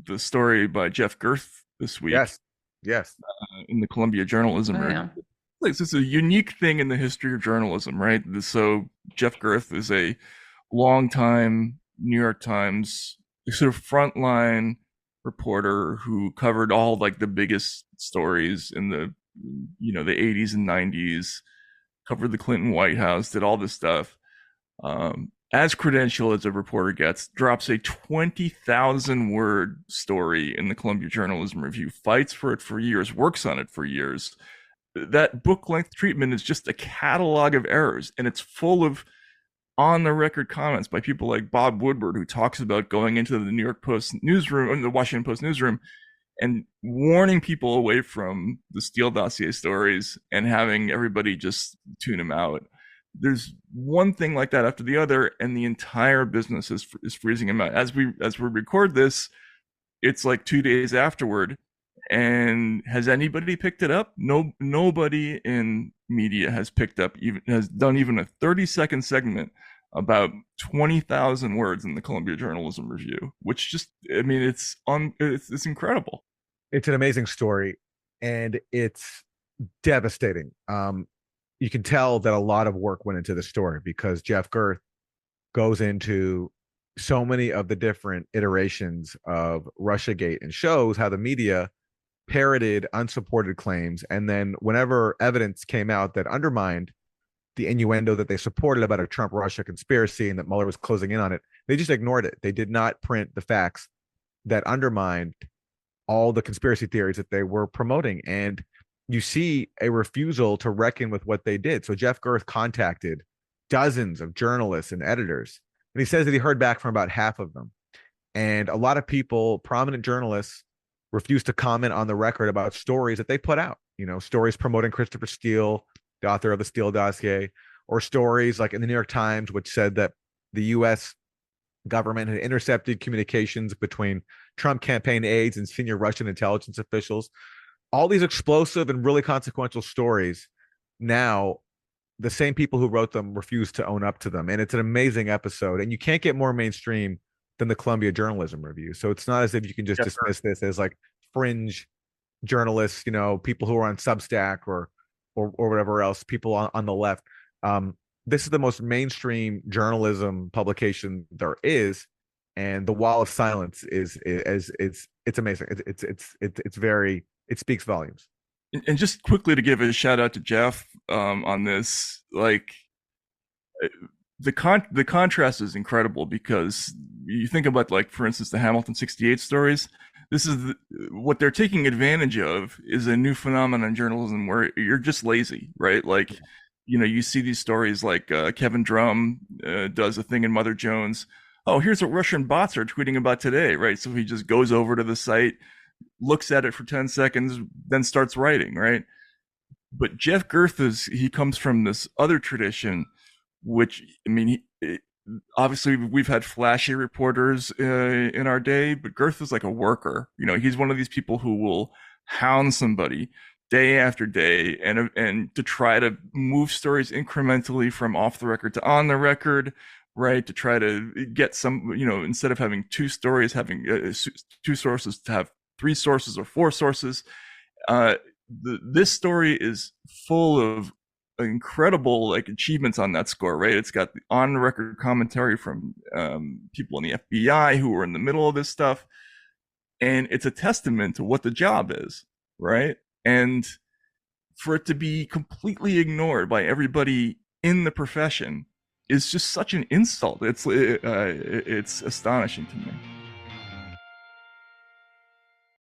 the story by Jeff Gerth this week Yes. Yes. in the Columbia Journalism Oh, Review. yeah. This is a unique thing in the history of journalism, right? So Jeff Gerth is a longtime New York Times sort of frontline reporter who covered all like the biggest stories in the the 80s and 90s, covered the Clinton White House, did all this stuff. As credentialed as a reporter gets, drops a 20,000 word story in the Columbia Journalism Review, fights for it for years, works on it for years. That book length treatment is just a catalog of errors, and it's full of on the record comments by people like Bob Woodward, who talks about going into the New York Post newsroom, or the Washington Post newsroom, and warning people away from the Steele dossier stories and having everybody just tune them out. There's one thing like that after the other, and the entire business is freezing them out. As we record this, it's like 2 days afterward, and has anybody picked it up? No, nobody in media has picked up, even has done even a 30-second segment about 20,000 words in the Columbia Journalism Review, which just, I mean, it's incredible. It's an amazing story, and it's devastating. You can tell that a lot of work went into the story because Jeff Gerth goes into so many of the different iterations of Russiagate and shows how the media parroted unsupported claims. And then whenever evidence came out that undermined the innuendo that they supported about a Trump-Russia conspiracy and that Mueller was closing in on it, they just ignored it. They did not print the facts that undermined all the conspiracy theories that they were promoting. And you see a refusal to reckon with what they did. So Jeff Gerth contacted dozens of journalists and editors, and he says that he heard back from about half of them. And a lot of people, prominent journalists, refused to comment on the record about stories that they put out, stories promoting Christopher Steele, the author of the Steele dossier, or stories like in the New York Times, which said that the U.S. government had intercepted communications between Trump campaign aides and senior Russian intelligence officials. All these explosive and really consequential stories, now the same people who wrote them refuse to own up to them. And it's an amazing episode. And you can't get more mainstream than the Columbia Journalism Review. So it's not as if you can just dismiss this as like fringe journalists, people who are on Substack or whatever else, people on the left. This is the most mainstream journalism publication there is, and the wall of silence is it's amazing. It's very, it speaks volumes. And just quickly to give a shout out to Jeff on this, like the contrast is incredible, because you think about, like, for instance, the Hamilton 68 stories. This is what they're taking advantage of is a new phenomenon in journalism where you're just lazy, right? Like, you see these stories like Kevin Drum does a thing in Mother Jones. Oh, here's what Russian bots are tweeting about today, right? So he just goes over to the site, looks at it for 10 seconds, then starts writing, right? But Jeff Gerth he comes from this other tradition, which, I mean, obviously we've had flashy reporters in our day, but Gerth is like a worker. He's one of these people who will hound somebody day after day and to try to move stories incrementally from off the record to on the record, right? To try to get some, instead of having two stories, having two sources, to have three sources or four sources. This story is full of incredible achievements on that score, right? It's got the on record commentary from people in the FBI who were in the middle of this stuff, and it's a testament to what the job is, right? And for it to be completely ignored by everybody in the profession is just such an insult. It's astonishing to me.